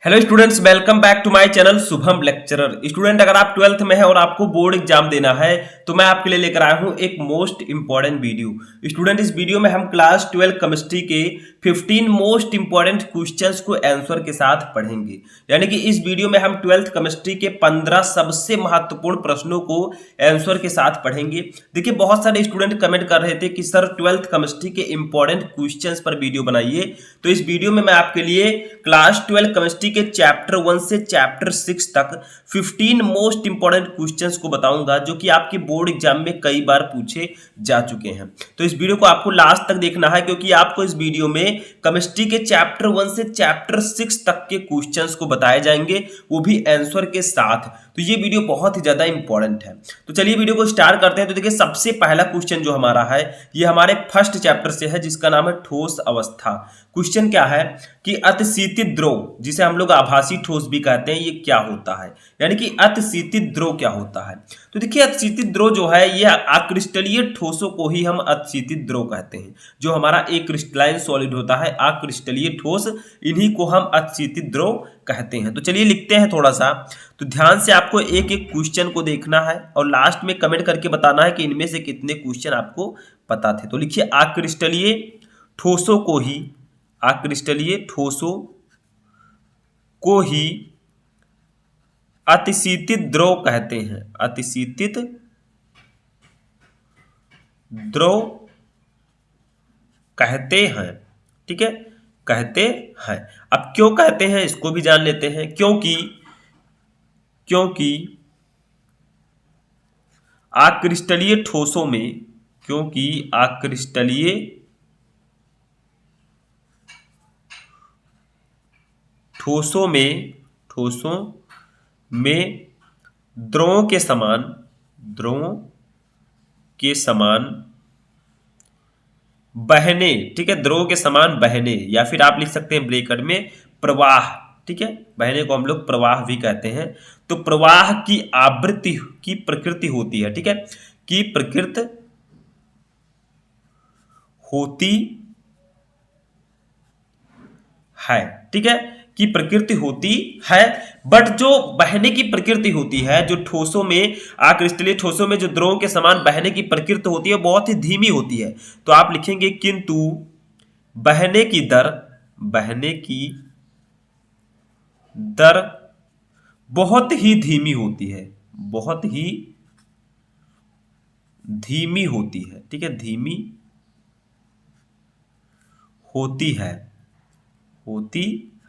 Hello students, welcome back to my channel Shubham lecturer. Student, अगर आप 12th में हैं और आपको बोर्ड एग्जाम देना है तो मैं आपके लिए लेकर आया हूं एक मोस्ट इंपॉर्टेंट वीडियो। स्टूडेंट, इस वीडियो में हम क्लास 12 केमिस्ट्री के 15 मोस्ट इंपॉर्टेंट क्वेश्चंस को आंसर के साथ पढ़ेंगे। यानी कि इस वीडियो में हम 12th केमिस्ट्री के 15 सबसे महत्वपूर्ण प्रश्नों को आंसर के साथ पढ़ेंगे। देखिए, बहुत सारे स्टूडेंट कमेंट कर रहे थे कि सर 12th केमिस्ट्री के इंपॉर्टेंट क्वेश्चंस पर वीडियो बनाइए। तो इस वीडियो में मैं आपके लिए क्लास 12 केमिस्ट्री के चैप्टर 1 से चैप्टर 6 तक 15 मोस्ट इंपॉर्टेंट क्वेश्चंस को बताऊंगा जो कि आपके बोर्ड एग्जाम में कई बार पूछे जा चुके हैं। तो इस वीडियो को आपको लास्ट तक देखना है क्योंकि आपको इस वीडियो में केमिस्ट्री के चैप्टर 1 से चैप्टर 6 तक के क्वेश्चंस को बताए जाएंगे, वो भी आंसर के साथ। तो ये वीडियो बहुत ही ज्यादा इंपॉर्टेंट है। तो चलिए वीडियो को स्टार्ट करते हैं। तो देखिए, सबसे पहला क्वेश्चन जो हमारा है ये हमारे फर्स्ट चैप्टर से है जिसका नाम है ठोस अवस्था। क्वेश्चन क्या है कि अतिशीतित द्रव, जिसे हम लोग आभासी ठोस भी कहते हैं, ये क्या होता है? यानी कि अतिशीतित द्रव क्या होता है? तो देखिए, अतिशीतित द्रव जो है ये अक्रिस्टलीय ठोसों को ही हम अतिशीतित द्रव कहते हैं। जो हमारा एक क्रिस्टलाइन सॉलिड होता है, अक्रिस्टलीय ठोस, इन्हीं को हम अतिशीतित द्रव कहते हैं। तो चलिए लिखते हैं थोड़ा सा। तो ध्यान से आपको एक एक क्वेश्चन को देखना है और लास्ट में कमेंट करके बताना है कि इनमें से कितने क्वेश्चन आपको पता थे। तो लिखिए, अक्रिस्टलीय ठोसों को ही, अक्रिस्टलीय ठोसों को ही अतिशीतित द्रव कहते हैं। अतिशीतित द्रव कहते हैं, ठीक है, कहते हैं। अब क्यों कहते हैं इसको भी जान लेते हैं। क्योंकि अक्रिस्टलीय ठोसों में, क्योंकि अक्रिस्टलीय ठोसों में द्रवों के समान बहने, ठीक है, द्रव के समान बहने, या फिर आप लिख सकते हैं ब्रैकेट में प्रवाह, ठीक है, बहने को हम लोग प्रवाह भी कहते हैं। तो प्रवाह की आवृत्ति की प्रकृति होती है, ठीक है, की प्रकृति होती है, ठीक है, की प्रकृति होती है। बट जो बहने की प्रकृति होती है, जो ठोसों में, अक्रिस्टलीय ठोसों में जो द्रवों के समान बहने की प्रकृति होती है, बहुत ही धीमी होती है। तो आप लिखेंगे किंतु बहने की दर बहुत ही धीमी होती है, बहुत ही धीमी होती है, ठीक है, धीमी होती है।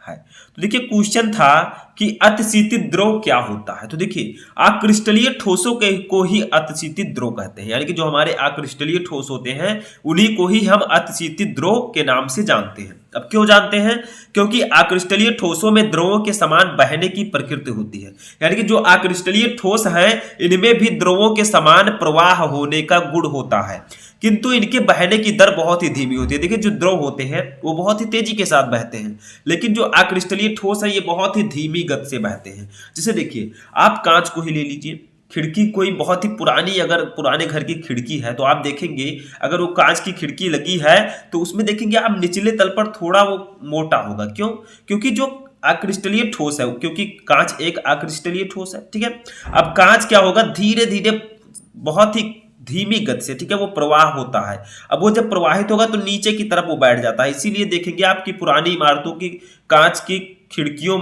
तो देखिए, क्वेश्चन था कि अतिशीतित द्रव क्या होता है। तो देखिए, अक्रिस्टलीय ठोसों को ही अतिशीतित द्रव कहते हैं। यानी कि जो हमारे अक्रिस्टलीय ठोस होते हैं उन्हीं को ही हम अतिशीतित द्रव के नाम से जानते हैं। अब क्यों जानते हैं? क्योंकि अक्रिस्टलीय ठोसों में द्रवों के समान बहने की प्रकृति होती है। यानी कि जो अक्रिस्टलीय ठोस हैं इनमें भी द्रवों के समान प्रवाह होने का गुण होता है, किंतु इनके बहने की दर बहुत ही धीमी होती है। देखिए, जो द्रव होते हैं वो बहुत ही तेजी के साथ बहते हैं, लेकिन जो अक्रिस्टलीय ठोस है ये बहुत ही धीमी गति से बहते हैं। जैसे देखिए, आप कांच को ही ले लीजिए, खिड़की कोई बहुत ही पुरानी, अगर पुराने घर की खिड़की है तो आप देखेंगे अगर वो कांच की खिड़की लगी है तो उसमें देखेंगे आप निचले तल पर थोड़ा वो मोटा होगा। क्यों? क्योंकि जो अक्रिस्टलीय ठोस है, क्योंकि कांच एक अक्रिस्टलीय ठोस है, ठीक है। अब कांच क्या होगा, धीरे धीरे बहुत ही धीमी गति से, ठीक है, वो प्रवाह होता है। अब वो जब प्रवाहित होगा तो नीचे की तरफ वो बैठ जाता है। इसीलिए देखेंगे आपकी पुरानी इमारतों की कांच की खिड़कियों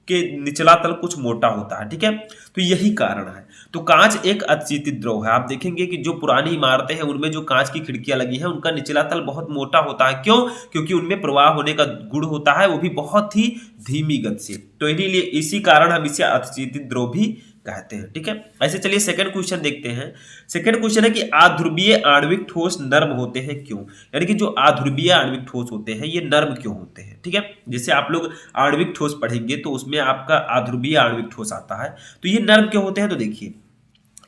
के निचला तल कुछ मोटा होता है, ठीक है। तो यही कारण है। तो कांच एक अतिशीतित द्रव है। आप देखेंगे कि जो पुरानी इमारतें हैं उनमें जो कांच की खिड़कियां लगी हैं उनका निचला तल बहुत मोटा होता है। क्यों? क्योंकि उनमें प्रवाह होने का गुण होता है, वो भी बहुत ही धीमी गति से। तो इसी कारण हम इसे अतिशीतित द्रव भी कहते हैं, ठीक है। ऐसे चलिए सेकंड क्वेश्चन देखते हैं। सेकंड क्वेश्चन है कि अध्रुवीय आणविक ठोस नर्म होते हैं क्यों? यानी कि जो अध्रुवीय आणविक ठोस होते हैं ये नर्म क्यों होते हैं, ठीक है। जैसे आप लोग आणविक ठोस पढ़ेंगे तो उसमें आपका अध्रुवीय आणविक ठोस आता है, तो ये नर्म क्यों होते हैं? तो देखिए,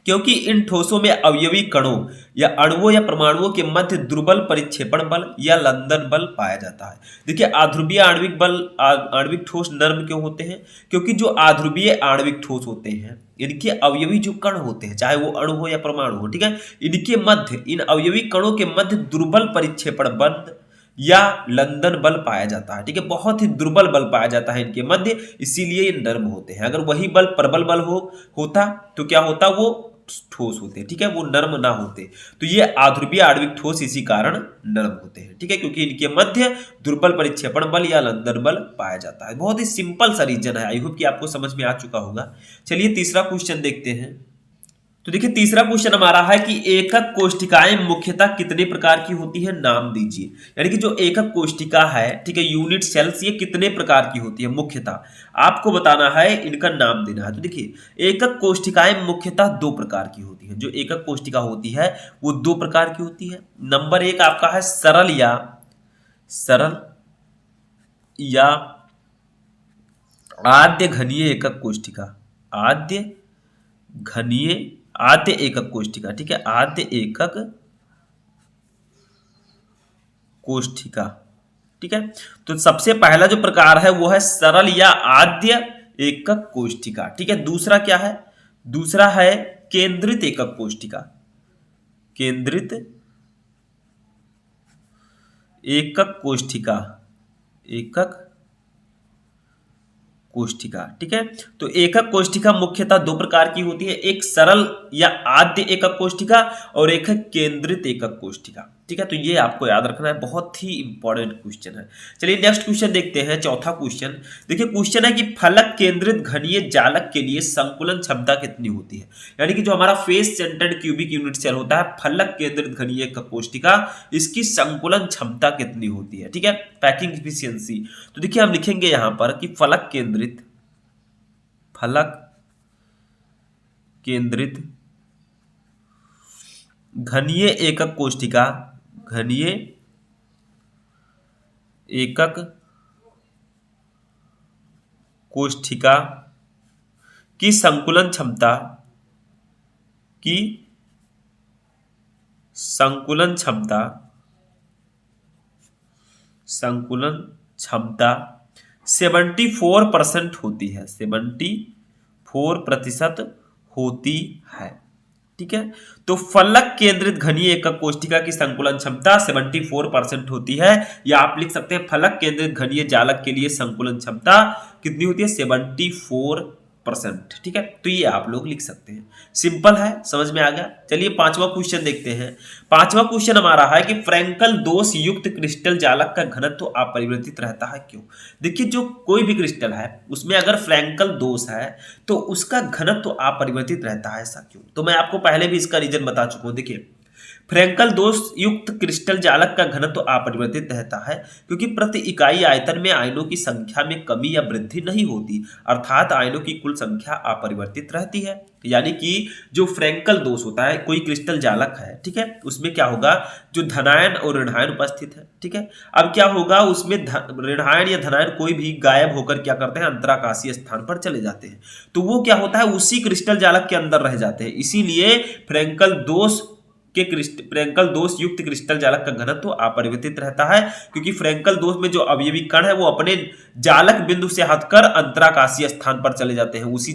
क्योंकि इन ठोसों में अवयवी कणों या अणुओं या परमाणुओं के मध्य दुर्बल परिक्षेपण बल या लंदन बल पाया जाता है। देखिए, अध्रुवीय आणविक ठोस नर्म क्यों होते हैं? क्योंकि जो अध्रुवीय आणविक ठोस होते हैं इनके अवयवी जो कण होते हैं, चाहे वो अणु हो या परमाणु हो, ठीक है, इनके मध्य, इन अवयवी कणों के मध्य दुर्बल परिक्षेपण बल या लंदन बल पाया जाता है। ठीक है, बहुत ही दुर्बल बल पाया जाता है इनके मध्य, इसीलिए ये नर्म होते हैं। अगर वही बल प्रबल बल होता तो क्या होता, वो ठोस होते हैं। ठीक है, वो नर्म ना होते। तो ये आध्रुवीय आणविक ठोस इसी कारण नर्म होते हैं। ठीक है, क्योंकि इनके मध्य दुर्बल परिक्षेपण बल या लंदन बल पाया जाता है। बहुत ही सिंपल सा रीजन है, आई होप कि आपको समझ में आ चुका होगा। चलिए तीसरा क्वेश्चन देखते हैं। तो देखिए तीसरा क्वेश्चन हमारा है कि एकक कोष्ठिकाएं मुख्यतः कितने प्रकार की होती है, नाम दीजिए। यानी कि जो एकक कोष्ठिका है, ठीक है, यूनिट सेल्स, ये कितने प्रकार की होती है मुख्यतः, आपको बताना है, इनका नाम देना है। तो देखिए एकक कोष्ठिकाएं मुख्यतः दो प्रकार की होती है। जो एकक कोष्ठिका होती है वो दो प्रकार की होती है। नंबर एक आपका है सरल या आद्य घनीय एकक कोष्ठिका। आद्य एकक कोष्ठिका। ठीक है, आद्य एकक कोष्ठिका। ठीक है, तो सबसे पहला जो प्रकार है वो है सरल या आद्य एकक कोष्ठिका। ठीक है, दूसरा क्या है, दूसरा है केंद्रित एकक कोष्ठिका। केंद्रित एकक कोष्ठिका, एकक कोष्ठिका। ठीक है, तो एकक कोष्ठिका मुख्यतः दो प्रकार की होती है, एक सरल या आद्य एकक कोष्ठिका और एक है केंद्रित एकक कोष्ठिका। ठीक है, तो ये आपको याद रखना है, बहुत ही इंपॉर्टेंट क्वेश्चन है। चलिए नेक्स्ट क्वेश्चन देखते हैं, चौथा क्वेश्चन। देखिए क्वेश्चन है कि फलक केंद्रित घनीय जालक के लिए संकुलन क्षमता कितनी होती है। यानी कि जो हमारा face centred cubic unit cell होता है, फलक केंद्रित घनीय एकक कोष्ठिका, इसकी संकुलन क्षमता कितनी होती है। ठीक है, पैकिंग एफिशिएंसी। तो देखिए हम लिखेंगे यहां पर कि फलक केंद्रित घनीय एकक कोष्ठिका, घनीय एकक कोष्ठिका की संकुलन क्षमता, की संकुलन क्षमता 74% होती है, 74% होती है। ठीक है, तो फलक केंद्रित घनीय एकक कोष्ठिका की संकुलन क्षमता 74% होती है, या आप लिख सकते हैं फलक केंद्रित घनीय जालक के लिए संकुलन क्षमता कितनी होती है, 74%। ठीक है, तो ये आप लोग लिख सकते हैं, सिंपल है, समझ में आ गया। चलिए पांचवा क्वेश्चन देखते हैं। पांचवा क्वेश्चन हमारा है कि फ्रैंकल दोष युक्त क्रिस्टल जालक का घनत्व अपरिवर्तित रहता है, क्यों। देखिए जो कोई भी क्रिस्टल है उसमें अगर फ्रैंकल दोष है तो उसका घनत्व अपरिवर्तित रहता है, ऐसा क्यों। तो मैं आपको पहले भी इसका रीजन बता चुका हूं। देखिए फ्रैंकल दोष युक्त क्रिस्टल जालक का घनत्व अपरिवर्तित रहता है क्योंकि प्रति इकाई आयतन में आयनों की संख्या में कमी या वृद्धि नहीं होती, अर्थात आयनों की कुल संख्या अपरिवर्तित रहती है। यानी कि जो फ्रैंकल दोष होता है, कोई क्रिस्टल जालक है, ठीक है, उसमें क्या होगा, जो धनायन और ऋणायन उपस्थित है। ठीक है, अब क्या होगा, उसमें ऋणायन या धनायन कोई भी गायब होकर क्या करते हैं, अंतराकाशीय स्थान पर चले जाते हैं, तो वो क्या होता है, उसी क्रिस्टल जालक के अंदर रह जाते हैं। इसीलिए फ्रैंकल दोष युक्त क्रिस्टल जालक का घनत्व अपरिवर्तित रहता है, क्योंकि फ्रैंकल दोष में जो अवयवी कण है वो अपने जालक बिंदु से हटकर अंतराकाशीय स्थान पर चले जाते हैं, उसी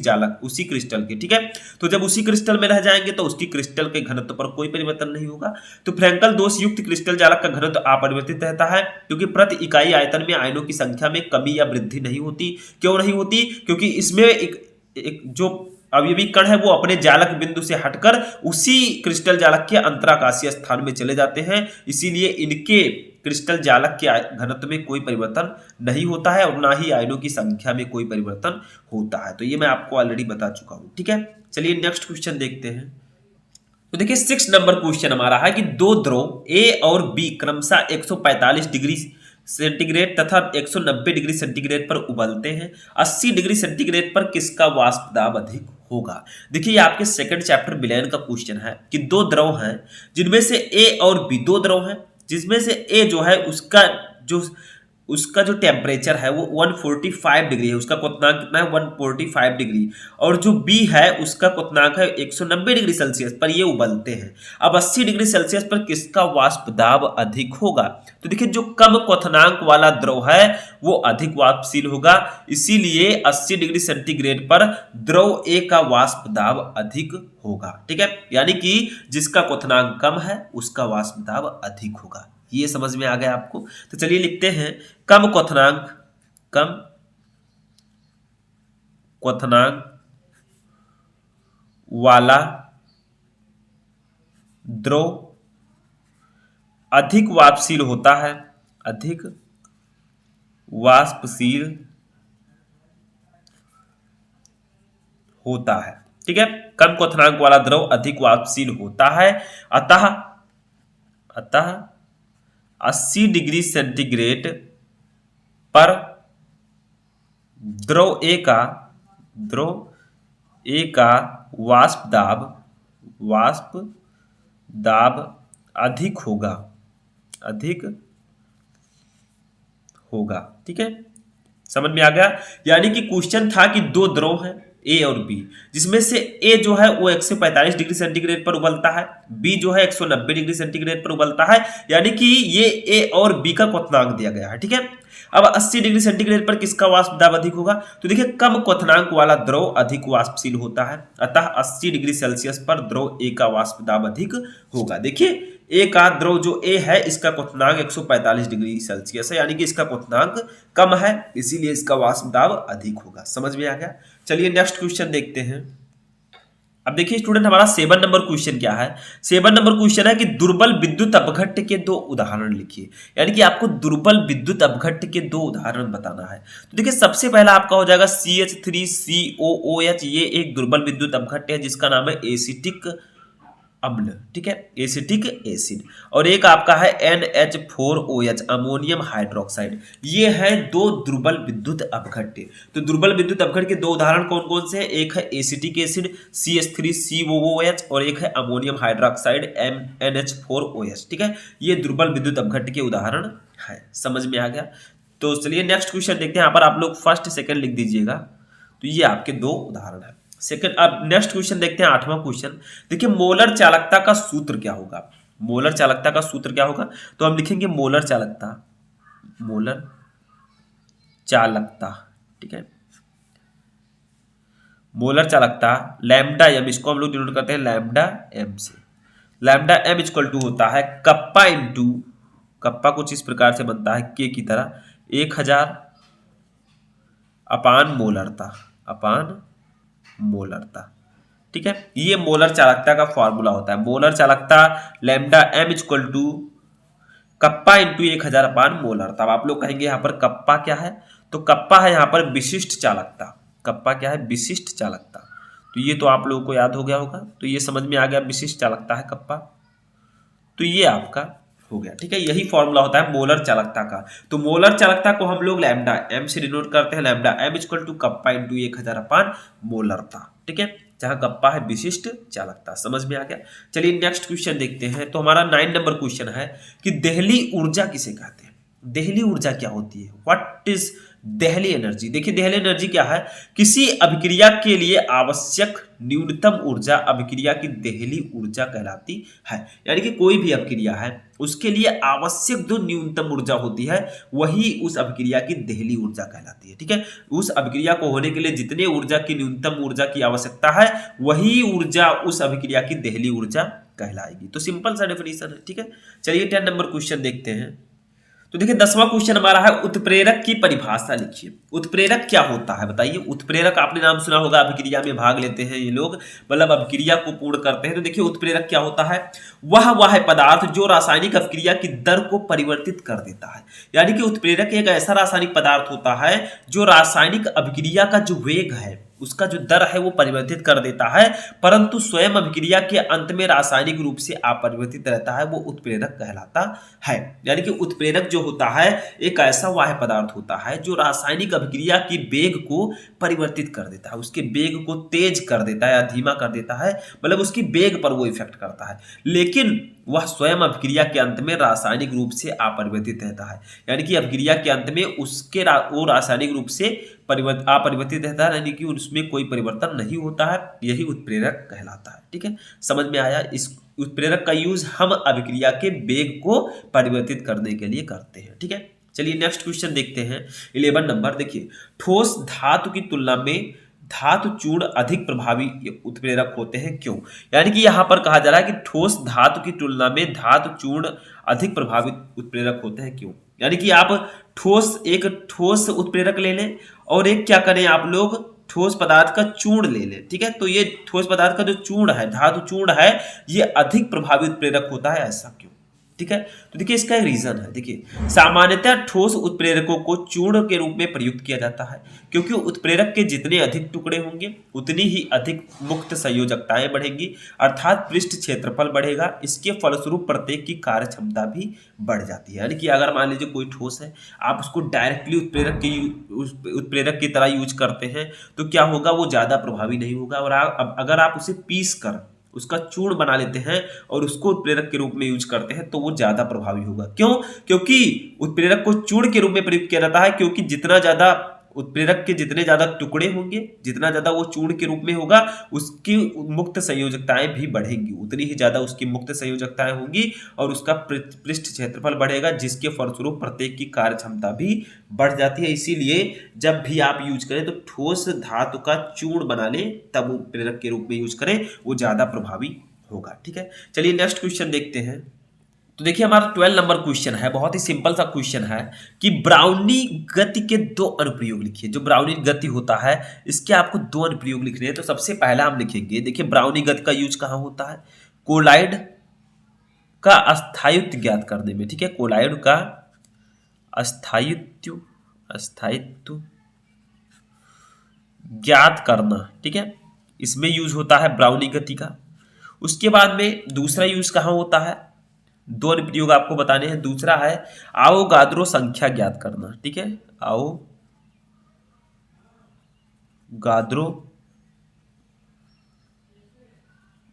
क्रिस्टल के। ठीक है, तो जब उसी क्रिस्टल में रह जाएंगे तो उसकी क्रिस्टल के घनत्व पर कोई परिवर्तन नहीं होगा। तो फ्रैंकल दोष युक्त क्रिस्टल जालक का घनत्व अपरिवर्तित रहता है क्योंकि प्रति इकाई आयतन में आयनों की संख्या में कमी या वृद्धि नहीं होती। क्यों नहीं होती, क्योंकि इसमें एक जो अवयवी कण है वो अपने जालक बिंदु से हटकर उसी क्रिस्टल जालक के अंतराकाशीय स्थान में चले जाते हैं, इसीलिए इनके क्रिस्टल जालक के घनत्व में कोई परिवर्तन नहीं होता है और ना ही आयनों की संख्या में कोई परिवर्तन होता है। तो ये मैं आपको ऑलरेडी बता चुका हूं। ठीक है, चलिए नेक्स्ट क्वेश्चन देखते हैं। तो देखिए 6 नंबर क्वेश्चन हमारा है कि दो द्रव ए और बी क्रमशः 145 डिग्री सेंटीग्रेड तथा 190 डिग्री सेंटीग्रेड पर उबलते हैं, 80 डिग्री सेंटीग्रेड पर किसका वाष्प दाब अधिक होगा। देखिए आपके सेकंड चैप्टर विलयन का क्वेश्चन है कि दो द्रव हैं जिनमें से ए और बी, दो द्रव हैं जिसमें से ए जो है उसका जो टेम्परेचर है वो 145 डिग्री है, उसका क्वथनांक कितना है, 145 डिग्री, और जो बी है उसका क्वथनांक है 190 डिग्री सेल्सियस पर ये उबलते हैं। अब 80 डिग्री सेल्सियस पर किसका वाष्प दाब अधिक होगा। तो देखिए जो कम क्वथनांक वाला द्रव है वो अधिक वाष्पशील होगा, इसीलिए 80 डिग्री सेंटीग्रेड पर द्रव ए का वाष्प दाब अधिक होगा। ठीक है, यानी कि जिसका क्वथनांक कम है उसका वाष्प दाब अधिक होगा। ये समझ में आ गया आपको। तो चलिए लिखते हैं कम क्वथनांक वाला द्रव अधिक वाष्पशील होता है, अधिक वाष्पशील होता है। ठीक है, कम क्वथनांक वाला द्रव अधिक वाष्पशील होता है, अतः 80 डिग्री सेंटीग्रेड पर द्रव ए का वाष्प दाब अधिक होगा। ठीक है, समझ में आ गया। यानी कि क्वेश्चन था कि दो द्रव हैं ए और बी, जिसमें से ए जो है वो 145 डिग्री सेंटीग्रेड पर उबलता है, बी जो है 190 डिग्री सेंटीग्रेड पर उबलता है। यानी कि ये ए और बी का क्वथनांक दिया गया है। ठीक है, अब 80 डिग्री सेंटीग्रेड पर किसका वाष्प दाब अधिक होगा? तो देखिए कम क्वथनांक वाला द्रव अधिक वाष्पशील होता है, अतः 80 डिग्री सेल्सियस पर द्रव ए का वाष्प दाब अधिक होगा। देखिए ए का द्रव जो ए है इसका क्वथनांक 145 डिग्री सेल्सियस है, यानी कि इसका क्वथनांक कम है, इसीलिए इसका वाष्प दाब अधिक होगा। समझ में आ गया। चलिए नेक्स्ट क्वेश्चन देखते हैं। अब देखिए स्टूडेंट, हमारा 7 नंबर क्वेश्चन क्या है? 7 नंबर क्वेश्चन है कि दुर्बल विद्युत अपघट्य के 2 उदाहरण लिखिए। यानी कि आपको दुर्बल विद्युत अपघट्य के 2 उदाहरण बताना है। तो देखिए सबसे पहला आपका हो जाएगा CH3COOH। ये एक दुर्बल विद्युत अपघट्य है जिसका नाम है एसिटिक अम्ल। ठीक है, एसिटिक एसिड। और एक आपका है NH4OH, अमोनियम हाइड्रोक्साइड। ये है 2 दुर्बल विद्युत अपघट्य। तो दुर्बल विद्युत अपघट्य के 2 उदाहरण कौन कौन से हैं? एक है एसिटिक एसिड CH3COOH और एक है अमोनियम हाइड्रोक्साइड NH4OH। ठीक है, ये दुर्बल विद्युत अपघट्य के उदाहरण है। समझ में आ गया। तो चलिए नेक्स्ट क्वेश्चन देखते हैं। यहाँ पर आप लोग फर्स्ट सेकंड लिख दीजिएगा। तो ये आपके 2 उदाहरण है। सेकंड, अब नेक्स्ट क्वेश्चन देखते हैं 8वां क्वेश्चन। देखिए मोलर चालकता का सूत्र क्या होगा? मोलर चालकता का सूत्र क्या होगा? तो हम लिखेंगे मोलर चालकता। ठीक है, मोलर चालकता लैम्डा एम, इसको हम लोग डिनोट करते हैं लैम्डा एम से। लैम्डा एम इक्वल टू होता है कप्पा इंटू, कप्पा कुछ इस प्रकार से बनता है के की तरह, 1000 अपान मोलरता। ठीक है, ये मोलर चालकता का फॉर्मूला होता है। मोलर चालकता lambda M equal to kappa into 1000 upon मोलरता। अब आप लोग कहेंगे यहाँ पर कप्पा क्या है? तो कप्पा है यहाँ पर विशिष्ट चालकता। कप्पा क्या है? विशिष्ट चालकता। तो ये तो आप लोगों को याद हो गया होगा। तो ये समझ में आ गया, विशिष्ट चालकता है कप्पा। तो ये आपका हो गया। ठीक है, यही फॉर्मूला होता है मोलर चालकता का। तो मोलर चालकता को हम लोग लैम्डा एम से डिनोट करते हैं। Lambda M equal to kappa into 1000 upon मोलरता। ठीक है, जहां कप्पा है विशिष्ट चालकता। समझ में आ गया। चलिए नेक्स्ट क्वेश्चन देखते हैं। तो हमारा 9 नंबर क्वेश्चन है कि देहली ऊर्जा किसे कहते हैं? देहली ऊर्जा क्या होती है? What is Delhi energy? देखिए देहली एनर्जी क्या है? किसी अभिक्रिया के लिए आवश्यक न्यूनतम ऊर्जा अभिक्रिया की देहली ऊर्जा कहलाती है। यानी कि कोई भी अभिक्रिया है उसके लिए आवश्यक जो न्यूनतम ऊर्जा होती है वही उस अभिक्रिया की देहली ऊर्जा कहलाती है। ठीक है, उस अभिक्रिया को होने के लिए जितने ऊर्जा की न्यूनतम ऊर्जा की आवश्यकता है वही ऊर्जा उस अभिक्रिया की देहली ऊर्जा कहलाएगी। तो सिंपल सा डेफिनेशन है। ठीक है, चलिए 10 नंबर क्वेश्चन देखते हैं। तो देखिए 10वां क्वेश्चन हमारा है उत्प्रेरक की परिभाषा लिखिए। उत्प्रेरक क्या होता है बताइए? उत्प्रेरक आपने नाम सुना होगा, अभिक्रिया में भाग लेते हैं ये लोग, मतलब अभिक्रिया को पूर्ण करते हैं। तो देखिए उत्प्रेरक क्या होता है? वह पदार्थ जो रासायनिक अभिक्रिया की दर को परिवर्तित कर देता है। यानी कि उत्प्रेरक एक ऐसा रासायनिक पदार्थ होता है जो रासायनिक अभिक्रिया का जो वेग है, उसका जो दर है वो परिवर्तित कर देता है, परंतु स्वयं अभिक्रिया के अंत में रासायनिक रूप से अपरिवर्तित रहता है, वो उत्प्रेरक कहलाता है। यानी कि उत्प्रेरक जो होता है एक ऐसा वाह्य पदार्थ होता है जो रासायनिक अभिक्रिया की वेग को परिवर्तित कर देता है, उसके वेग को तेज कर देता है या धीमा कर देता है, मतलब उसकी वेग पर वो इफेक्ट करता है, लेकिन वह स्वयं अभिक्रिया के अंत में रासायनिक रूप से अपरिवर्तित रहता है। यानी कि अभिक्रिया के अंत में उसके वो रासायनिक रूप से अपरिवर्तित रहता है, यानी कि उसमें कोई परिवर्तन नहीं होता है, यही उत्प्रेरक कहलाता है। ठीक है, समझ में आया? इस उत्प्रेरक का यूज हम अभिक्रिया के वेग को परिवर्तित करने के लिए करते हैं। ठीक है, चलिए नेक्स्ट क्वेश्चन देखते हैं 11 नंबर। देखिए ठोस धातु की तुलना में धातु चूर्ण अधिक प्रभावी उत्प्रेरक होते हैं, क्यों? यानी कि यहाँ पर कहा जा रहा है कि ठोस धातु की तुलना में धातु चूर्ण अधिक प्रभावी उत्प्रेरक होते हैं, क्यों? यानी कि आप एक ठोस उत्प्रेरक ले लें और एक क्या करें आप लोग ठोस पदार्थ का चूर्ण ले लें, ठीक है? तो ये ठोस पदार्थ का जो चूर्ण है, धातु चूर्ण है, ये अधिक प्रभावी उत्प्रेरक होता है, ऐसा क्यों? ठीक है, तो देखिए इसका एक रीजन है। देखिए सामान्यतः ठोस उत्प्रेरकों को चूर्ण के रूप में प्रयुक्त किया जाता है क्योंकि उत्प्रेरक के जितने अधिक टुकड़े होंगे उतनी ही अधिक मुक्त संयोजकताएं बढ़ेंगी, अर्थात पृष्ठ क्षेत्रफल बढ़ेगा। इसके फलस्वरूप प्रत्येक की कार्य क्षमता भी बढ़ जाती है। यानी कि अगर मान लीजिए कोई ठोस है, आप उसको डायरेक्टली उत्प्रेरक की तरह यूज करते हैं तो क्या होगा, वो ज्यादा प्रभावी नहीं होगा। और अगर आप उसे पीस कर उसका चूर्ण बना लेते हैं और उसको उत्प्रेरक के रूप में यूज करते हैं तो वो ज्यादा प्रभावी होगा। क्यों? क्योंकि उत्प्रेरक को चूर्ण के रूप में प्रयुक्त किया जाता है, क्योंकि जितना ज्यादा उत्प्रेरक के जितने ज्यादा टुकड़े होंगे, जितना ज्यादा वो चूर्ण के रूप में होगा, उसकी मुक्त संयोजकताएं भी बढ़ेंगी, उतनी ही ज्यादा उसकी मुक्त संयोजकताएं होंगी और उसका पृष्ठ क्षेत्रफल बढ़ेगा, जिसके फलस्वरूप प्रत्येक की कार्य क्षमता भी बढ़ जाती है। इसीलिए जब भी आप यूज करें तो ठोस धातु का चूर्ण बना लें, तब उत्प्रेरक के रूप में यूज करें, वो ज्यादा प्रभावी होगा। ठीक है, चलिए नेक्स्ट क्वेश्चन देखते हैं। तो देखिए हमारा 12 नंबर क्वेश्चन है, बहुत ही सिंपल सा क्वेश्चन है कि ब्राउनी गति के 2 अनुप्रयोग लिखिए। जो ब्राउनी गति होता है इसके आपको 2 अनुप्रयोग लिखने हैं। तो सबसे पहला हम लिखेंगे, देखिए ब्राउनी गति का यूज कहाँ होता है? कोलाइड का अस्थायित्व ज्ञात करने में। ठीक है, कोलाइड का अस्थायित्व ज्ञात करना, ठीक है, इसमें यूज होता है ब्राउनी गति का। उसके बाद में दूसरा यूज कहाँ होता है? 2 अनुप्रयोग आपको बताने हैं। दूसरा है आवोगाद्रो संख्या ज्ञात करना। ठीक है, आवोगाद्रो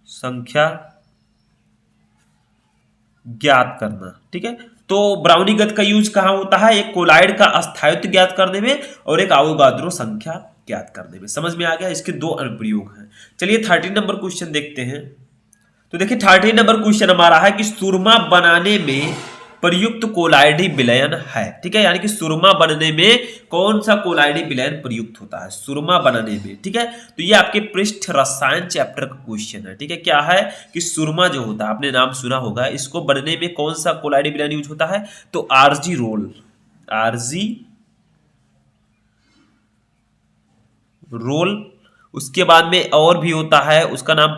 संख्या ज्ञात करना। ठीक है, तो ब्राउनी गति का यूज कहां होता है? एक कोलाइड का अस्थायित्व ज्ञात करने में और एक आवोगाद्रो संख्या ज्ञात करने में। समझ में आ गया? इसके 2 अनुप्रयोग हैं। चलिए 13 नंबर क्वेश्चन देखते हैं। तो देखिए 13 नंबर क्वेश्चन हमारा है कि सुरमा बनाने में प्रयुक्त कोलाइडी विलयन है। ठीक है, यानी कि सुरमा बनने में कौन सा कोलाइडी विलयन प्रयुक्त होता है? सुरमा बनाने में। ठीक है, तो ये आपके पृष्ठ रसायन चैप्टर का क्वेश्चन है। ठीक है, क्या है कि सुरमा जो होता है, आपने नाम सुना होगा, इसको बनने में कौन सा कोलाइडी विलयन यूज होता है? तो आरजी रोल। उसके बाद में और भी होता है, उसका नाम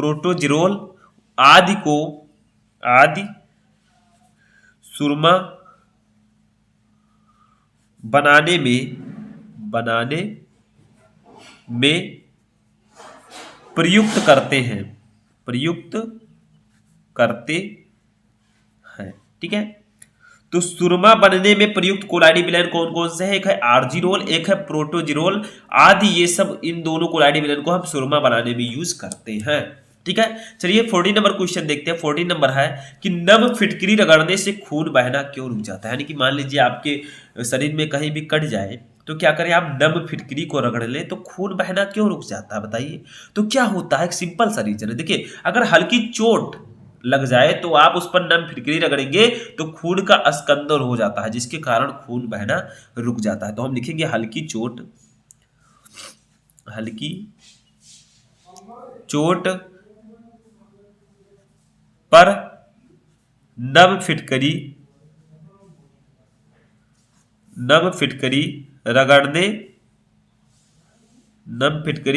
प्रोटोजिरोल आदि सुरमा बनाने में प्रयुक्त करते हैं। ठीक है, तो सुरमा बनने में प्रयुक्त कोलाइडी विलयन कौन कौन से हैं? एक है आर्जिरोल, एक है प्रोटोजिरोल आदि। ये सब, इन दोनों कोलाइडी विलयन को हम सुरमा बनाने में यूज करते हैं। ठीक है, चलिए 14 नंबर क्वेश्चन देखते हैं। 14 नंबर है कि नम फिटकरी रगड़ने से खून बहना क्यों रुक जाता है? यानी कि मान लीजिए आपके शरीर में कहीं भी कट जाए तो क्या करें, आप नम फिटकरी को रगड़ लें तो खून बहना क्यों रुक जाता है? बताइए तो क्या होता है? एक सिंपल सा रीजन है। देखिए अगर हल्की चोट लग जाए तो आप उस पर नम फिटकरी रगड़ेंगे तो खून का अस्कंदन हो जाता है, जिसके कारण खून बहना रुक जाता है। तो हम लिखेंगे हल्की चोट पर नम फिटकरी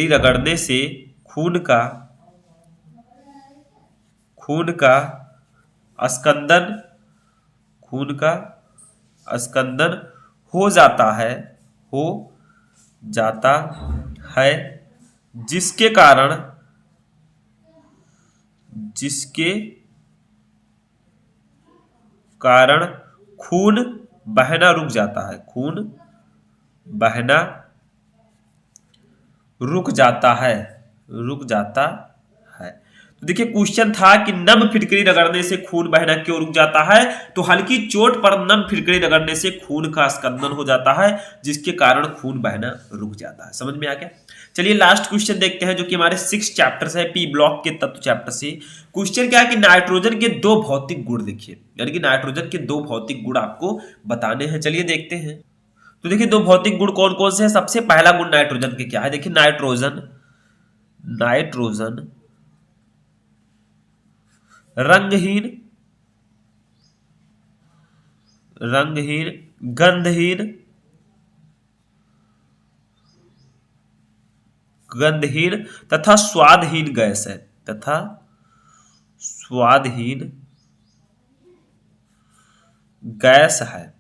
रगड़ने से खून का अस्कंदन हो जाता है, जिसके कारण खून बहना रुक जाता है। तो देखिए क्वेश्चन था कि नम फिटकरी रगड़ने से खून बहना क्यों रुक जाता है? तो हल्की चोट पर नम फिटकरी रगड़ने से खून का अस्कंदन हो जाता है, जिसके कारण खून बहना रुक जाता है। समझ में आ गया? चलिए लास्ट क्वेश्चन देखते हैं जो कि हमारे 6 चैप्टर्स है पी ब्लॉक के तत्व चैप्टर से। क्वेश्चन क्या है कि नाइट्रोजन के 2 भौतिक गुण लिखिए, यानी कि नाइट्रोजन के 2 भौतिक गुण आपको बताने हैं। चलिए देखते हैं। तो देखिए 2 भौतिक गुण कौन कौन से हैं। सबसे पहला गुण नाइट्रोजन के क्या है, देखिए नाइट्रोजन रंगहीन गंधहीन तथा स्वादहीन गैस है, तथा स्वादहीन गैस है।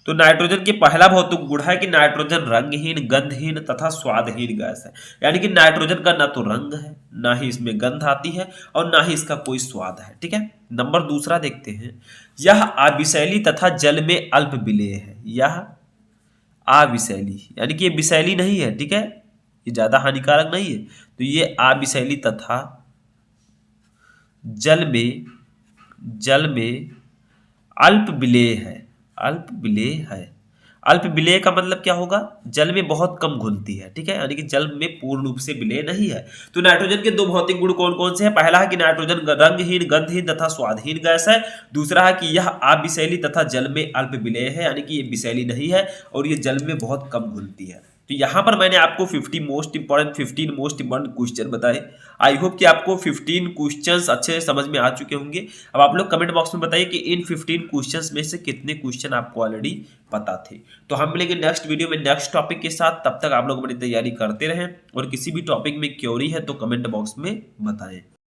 तो नाइट्रोजन के पहला भौतिक गुण है कि नाइट्रोजन रंगहीन, गंधहीन तथा स्वादहीन गैस है, यानी कि नाइट्रोजन का ना तो रंग है, ना ही इसमें गंध आती है और ना ही इसका कोई स्वाद है। ठीक है। नंबर दूसरा देखते हैं, यह अविषैली तथा जल में अल्प विलेय है। यह अविषैली यानी कि ये विषैली नहीं है, ठीक है, ये ज्यादा हानिकारक नहीं है। तो ये अविषैली तथा जल में अल्प विलेय है। अल्प विलेय का मतलब क्या होगा, जल में बहुत कम घुलती है। ठीक है, यानी कि जल में पूर्ण रूप से विलेय नहीं है। तो नाइट्रोजन के 2 भौतिक गुण कौन कौन से हैं। पहला है कि नाइट्रोजन रंगहीन, गंधहीन तथा स्वादहीन गैस है। दूसरा है कि यह अविषैली तथा जल में अल्प विलेय है, यानी कि ये विषैली नहीं है और ये जल में बहुत कम घुलती है। तो यहाँ पर मैंने आपको 15 मोस्ट इंपॉर्टेंट क्वेश्चन बताए। आई होप कि आपको 15 क्वेश्चंस अच्छे से समझ में आ चुके होंगे। अब आप लोग कमेंट बॉक्स में बताइए कि इन 15 क्वेश्चंस में से कितने क्वेश्चन आपको ऑलरेडी पता थे। तो हम मिलेंगे नेक्स्ट वीडियो में नेक्स्ट टॉपिक के साथ। तब तक आप लोग अपनी तैयारी करते रहें और किसी भी टॉपिक में क्वेरी है तो कमेंट बॉक्स में बताएं।